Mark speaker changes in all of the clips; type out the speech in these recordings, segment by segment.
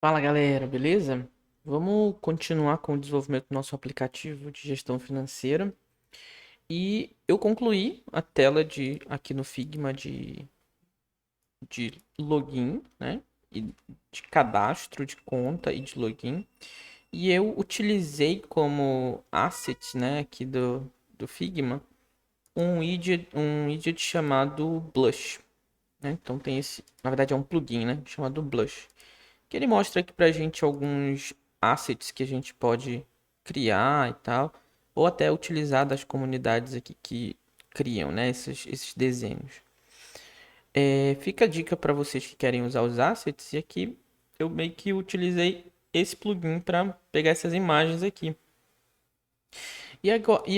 Speaker 1: Fala galera, beleza? Vamos continuar com o desenvolvimento do nosso aplicativo de gestão financeira. E eu concluí a tela aqui no Figma de login, né? E de cadastro de conta e de login. E eu utilizei como asset, né, aqui do Figma, um widget chamado Blush, né? Então tem esse, na verdade é um plugin, né, chamado Blush, que ele mostra aqui pra gente alguns assets que a gente pode criar e tal, ou até utilizar das comunidades aqui que criam, né, esses desenhos. Fica a dica para vocês que querem usar os assets, e aqui eu meio que utilizei esse plugin para pegar essas imagens aqui. E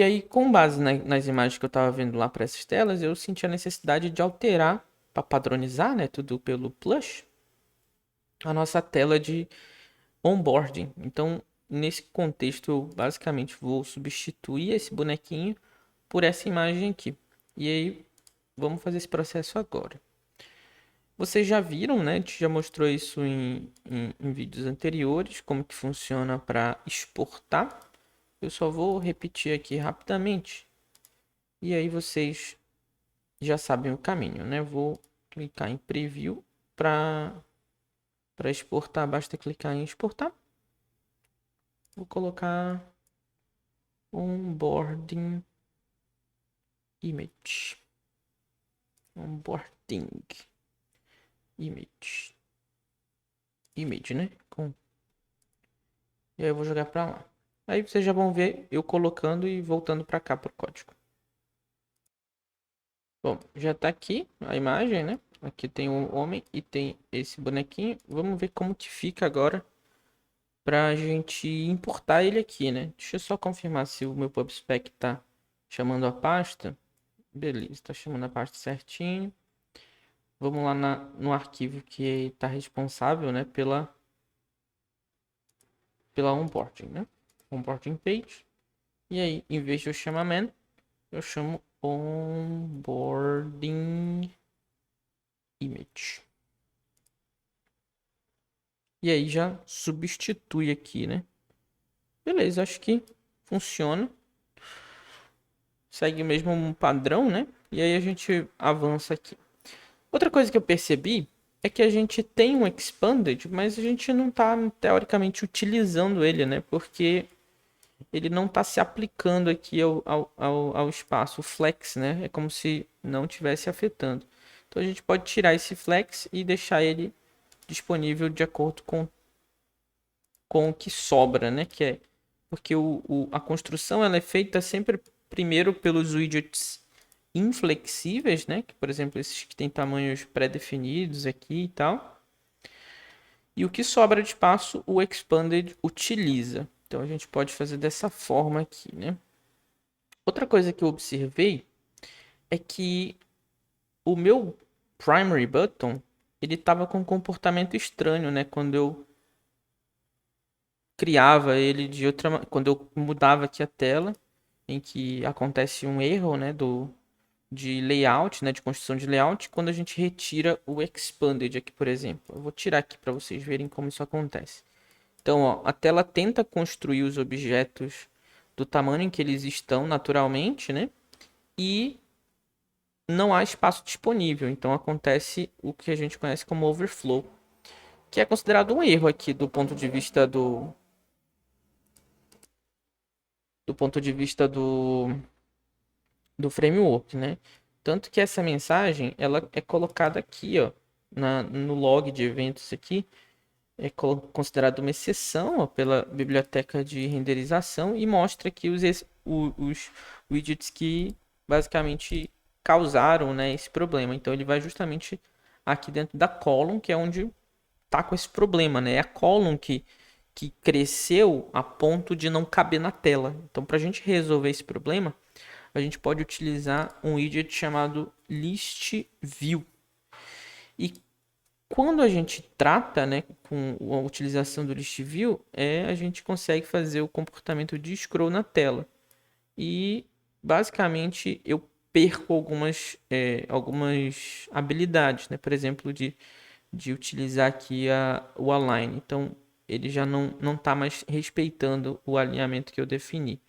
Speaker 1: aí, com base nas imagens que eu estava vendo lá para essas telas, eu senti a necessidade de alterar para padronizar, né, tudo pelo Plush, a nossa tela de onboarding. Então, nesse contexto, eu basicamente vou substituir esse bonequinho por essa imagem aqui. E aí, vamos fazer esse processo agora. Vocês já viram, né? A gente já mostrou isso em vídeos anteriores, como que funciona para exportar. Eu só vou repetir aqui rapidamente. E aí vocês já sabem o caminho, né? Vou clicar em Preview para exportar. Basta clicar em Exportar. Vou colocar onboarding image. Onboarding image. Image, né? E aí eu vou jogar pra lá. Aí vocês já vão ver eu colocando e voltando pra cá pro código. Bom, já tá aqui a imagem, né? Aqui tem o homem e tem esse bonequinho. Vamos ver como que fica agora pra gente importar ele aqui, né? Deixa eu só confirmar se o meu PubSpec tá chamando a pasta. Beleza, tá chamando a pasta certinho. Vamos lá no arquivo que está responsável, né, pela onboarding, né? Onboarding page. E aí, em vez de eu chamar man, eu chamo onboarding image. E aí já substitui aqui, né? Beleza, acho que funciona. Segue mesmo um padrão, né? E aí a gente avança aqui. Outra coisa que eu percebi é que a gente tem um expanded, mas a gente não está teoricamente utilizando ele, né? Porque ele não está se aplicando aqui ao espaço. O flex, né? É como se não tivesse afetando. Então a gente pode tirar esse flex e deixar ele disponível de acordo com o que sobra, né? Que é porque a construção ela é feita sempre primeiro pelos widgets inflexíveis, né? Que, por exemplo, esses que têm tamanhos pré-definidos aqui e tal. E o que sobra de espaço, o expanded utiliza. Então a gente pode fazer dessa forma aqui, né? Outra coisa que eu observei é que o meu primary button ele estava com um comportamento estranho, né? Quando eu criava ele quando eu mudava aqui a tela, em que acontece um erro, né, de layout, né, de construção de layout, quando a gente retira o expanded aqui, por exemplo. Eu vou tirar aqui para vocês verem como isso acontece. Então, ó, a tela tenta construir os objetos do tamanho em que eles estão naturalmente, né? E não há espaço disponível. Então acontece o que a gente conhece como overflow, que é considerado um erro aqui do ponto de vista do ponto de vista do framework, né? Tanto que essa mensagem ela é colocada aqui, ó, no log de eventos aqui, é considerado uma exceção, ó, pela biblioteca de renderização e mostra aqui os widgets que basicamente causaram, né, esse problema. Então ele vai justamente aqui dentro da column, que é onde tá com esse problema, né? É a column que cresceu a ponto de não caber na tela. Então, para a gente resolver esse problema, a gente pode utilizar um widget chamado list view. E quando a gente trata, né, com a utilização do list view, a gente consegue fazer o comportamento de scroll na tela. E basicamente eu perco algumas habilidades, né? Por exemplo, de de utilizar aqui o align. Então, ele já não está mais respeitando o alinhamento que eu defini.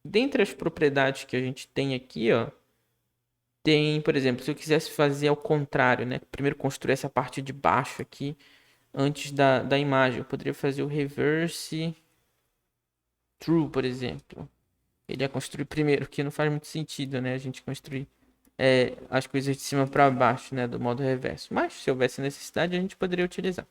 Speaker 1: Dentre as propriedades que a gente tem aqui, ó, tem, por exemplo, se eu quisesse fazer ao contrário, né? Primeiro construir essa parte de baixo aqui antes da imagem. Eu poderia fazer o reverse true, por exemplo. Ele ia construir primeiro, que não faz muito sentido, né? A gente construir as coisas de cima para baixo, né? Do modo reverso. Mas, se houvesse necessidade, a gente poderia utilizar.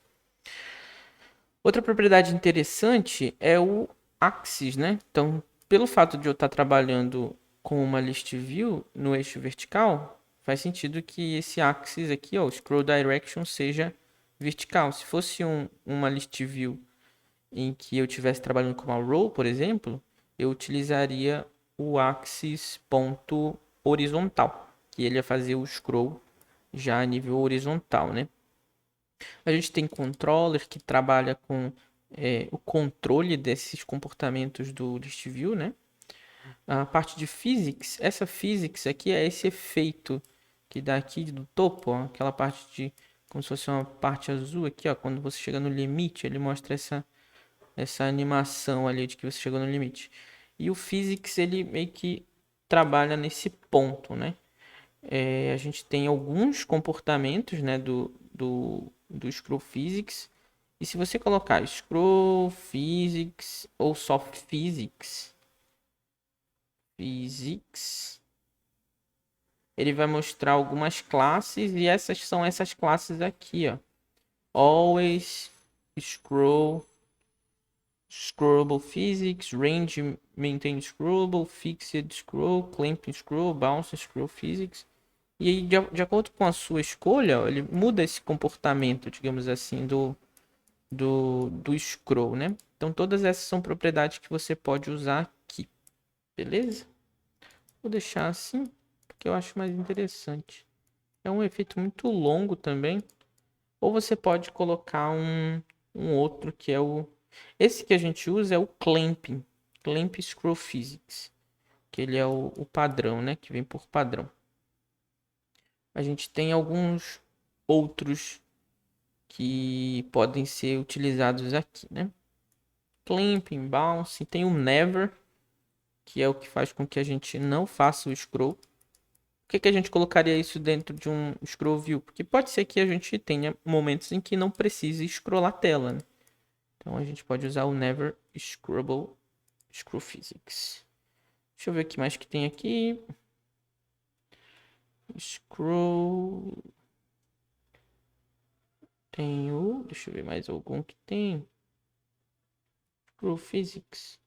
Speaker 1: Outra propriedade interessante é o axis, né? Então, pelo fato de eu estar trabalhando com uma list view no eixo vertical, faz sentido que esse axis aqui, ó, o scroll direction, seja vertical. Se fosse uma list view em que eu estivesse trabalhando com uma row, por exemplo, eu utilizaria o axis ponto horizontal, que ele ia fazer o scroll já a nível horizontal, né? A gente tem controller que trabalha com o controle desses comportamentos do list view, né? A parte de physics, essa physics aqui é esse efeito que dá aqui do topo, ó, aquela parte de como se fosse uma parte azul aqui, ó, quando você chega no limite, ele mostra essa animação ali de que você chegou no limite. E o physics ele meio que trabalha nesse ponto, né? A gente tem alguns comportamentos, né, do Scroll Physics. E se você colocar Scroll Physics ou Soft Physics, ele vai mostrar algumas classes e essas são essas classes aqui, ó. Always, Scroll, Scrollable Physics, Range Maintain Scrollable, Fixed Scroll, Clamping Scroll, Bounce Scroll Physics. E aí, de acordo com a sua escolha, ele muda esse comportamento, digamos assim, do scroll, né? Então, todas essas são propriedades que você pode usar aqui, beleza? Vou deixar assim, porque eu acho mais interessante. É um efeito muito longo também. Ou você pode colocar um outro que é o... Esse que a gente usa é o Clamping. Clamp Scroll Physics. Que ele é o padrão, né? Que vem por padrão. A gente tem alguns outros que podem ser utilizados aqui, né? Clamping, Bounce. Tem o Never, que é o que faz com que a gente não faça o scroll. Por que a gente colocaria isso dentro de um scroll view? Porque pode ser que a gente tenha momentos em que não precise scrollar a tela, né? Então a gente pode usar o Never Scrollable Scroll Physics. Deixa eu ver o que mais que tem aqui. Scroll. Tem o... Deixa eu ver mais algum que tem. Scroll Physics.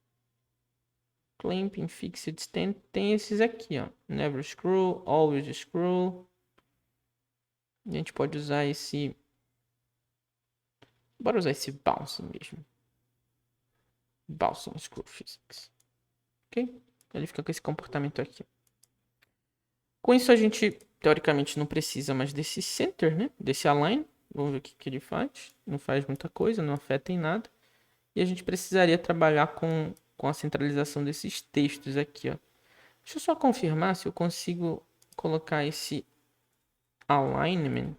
Speaker 1: Clamping, Fixed Stand. Tem esses aqui, ó. Never Scroll, Always Scroll. A gente pode usar esse... Bora usar esse Bounce mesmo. Bounce Scroll Physics. Ok? Ele fica com esse comportamento aqui. Com isso a gente, teoricamente, não precisa mais desse Center, né? Desse Align. Vamos ver o que ele faz. Não faz muita coisa, não afeta em nada. E a gente precisaria trabalhar com a centralização desses textos aqui, ó. Deixa eu só confirmar se eu consigo colocar esse alignment.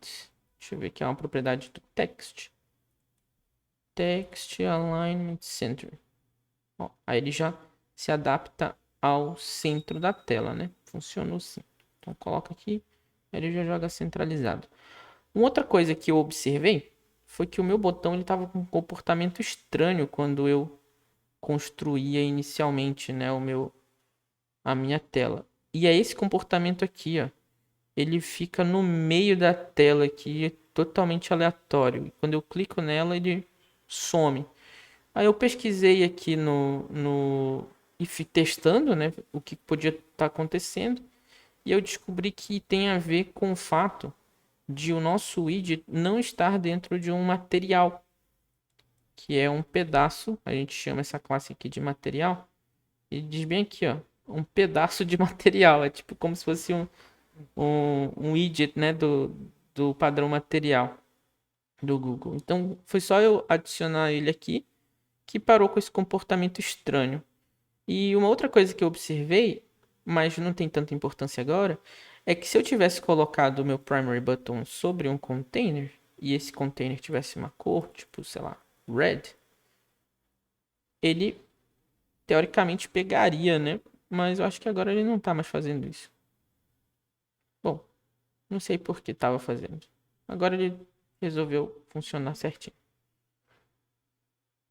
Speaker 1: Deixa eu ver aqui, é uma propriedade do text. Text Alignment Center. Ó, aí ele já se adapta ao centro da tela, né? Funcionou assim. Então coloca aqui, ele já joga centralizado. Uma outra coisa que eu observei foi que o meu botão estava com um comportamento estranho quando eu construía inicialmente, né, a minha tela. E é esse comportamento aqui, ó. Ele fica no meio da tela aqui, totalmente aleatório. E quando eu clico nela, ele some. Aí eu pesquisei aqui e fui testando, né, o que podia estar acontecendo. E eu descobri que tem a ver com o fato de o nosso widget não estar dentro de um material, que é um pedaço. A gente chama essa classe aqui de material. E diz bem aqui, ó, um pedaço de material. É tipo como se fosse um widget, né, do padrão material do Google. Então foi só eu adicionar ele aqui que parou com esse comportamento estranho. E uma outra coisa que eu observei, mas não tem tanta importância agora, é que se eu tivesse colocado o meu primary button sobre um container e esse container tivesse uma cor, tipo, sei lá, red, ele teoricamente pegaria, né? Mas eu acho que agora ele não tá mais fazendo isso. Bom, não sei por que tava fazendo. Agora ele resolveu funcionar certinho.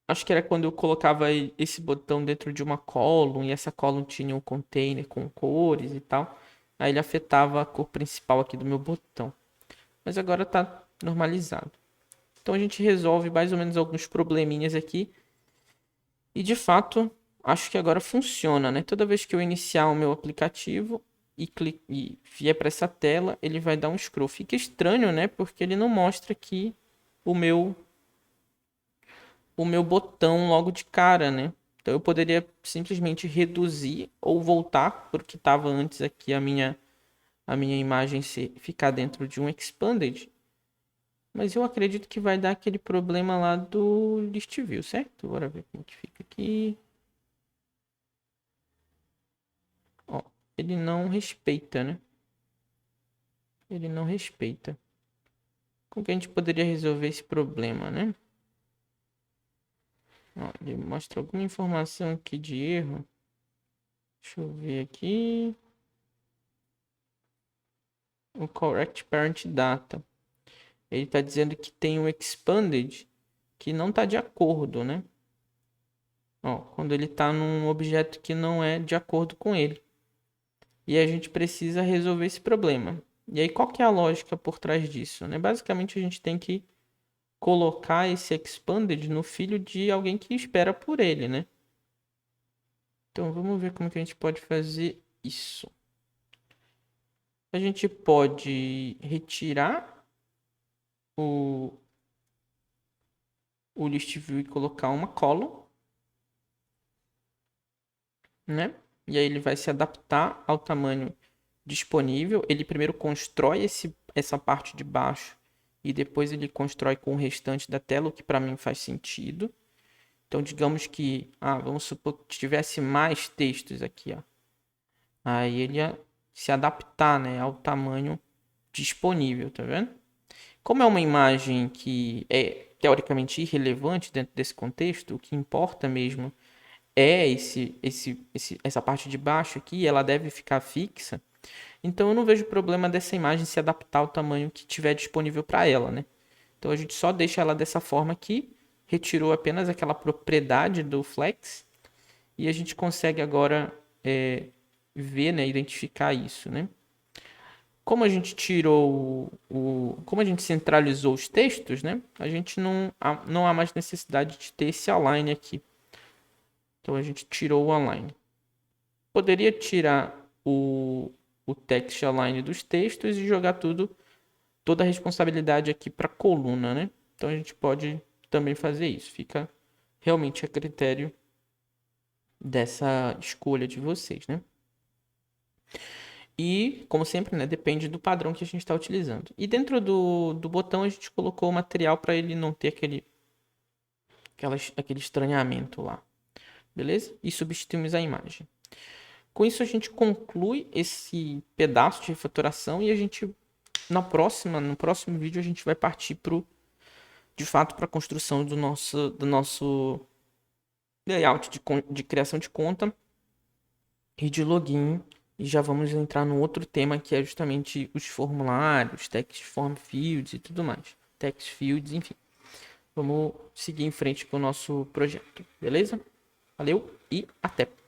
Speaker 1: Acho que era quando eu colocava esse botão dentro de uma column e essa column tinha um container com cores e tal. Aí ele afetava a cor principal aqui do meu botão. Mas agora tá normalizado. Então a gente resolve mais ou menos alguns probleminhas aqui. E de fato, acho que agora funciona, né? Toda vez que eu iniciar o meu aplicativo e vier para essa tela, ele vai dar um scroll. Fica estranho, né? Porque ele não mostra aqui o meu botão logo de cara, né? Então eu poderia simplesmente reduzir ou voltar para o que estava antes aqui a minha imagem ficar dentro de um expanded. Mas eu acredito que vai dar aquele problema lá do list view, certo? Bora ver como que fica aqui. Ó, ele não respeita, né? Ele não respeita. Como que a gente poderia resolver esse problema, né? Ó, ele mostra alguma informação aqui de erro. Deixa eu ver aqui. O correct parent data. Ele está dizendo que tem um expanded que não está de acordo, né? Ó, quando ele está num objeto que não é de acordo com ele. E a gente precisa resolver esse problema. E aí, qual que é a lógica por trás disso, né? Basicamente, a gente tem que colocar esse expanded no filho de alguém que espera por ele, né? Então, vamos ver como que a gente pode fazer isso. A gente pode retirar o, o list view e colocar uma column, né? E aí ele vai se adaptar ao tamanho disponível. Ele primeiro constrói essa parte de baixo e depois ele constrói com o restante da tela, o que para mim faz sentido. Então, digamos que, vamos supor que tivesse mais textos aqui, ó. Aí ele ia se adaptar, né, ao tamanho disponível, tá vendo? Como é uma imagem que é teoricamente irrelevante dentro desse contexto, o que importa mesmo é essa parte de baixo aqui, ela deve ficar fixa. Então eu não vejo problema dessa imagem se adaptar ao tamanho que tiver disponível para ela, né? Então a gente só deixa ela dessa forma aqui, retirou apenas aquela propriedade do flex e a gente consegue agora ver, né, identificar isso, né? Como a gente tirou como a gente centralizou os textos, né? A gente não há mais necessidade de ter esse align aqui. Então a gente tirou o align. Poderia tirar o text align dos textos e jogar toda a responsabilidade aqui para a coluna, né? Então a gente pode também fazer isso. Fica realmente a critério dessa escolha de vocês, né? E, como sempre, né, depende do padrão que a gente está utilizando. E dentro do botão a gente colocou o material para ele não ter aquele estranhamento lá. Beleza? E substituímos a imagem. Com isso a gente conclui esse pedaço de refatoração e a gente no próximo vídeo a gente vai partir de fato para a construção do nosso layout de criação de conta e de login. E já vamos entrar no outro tema que é justamente os formulários, text form fields e tudo mais. Text fields, enfim. Vamos seguir em frente com o nosso projeto, beleza? Valeu e até!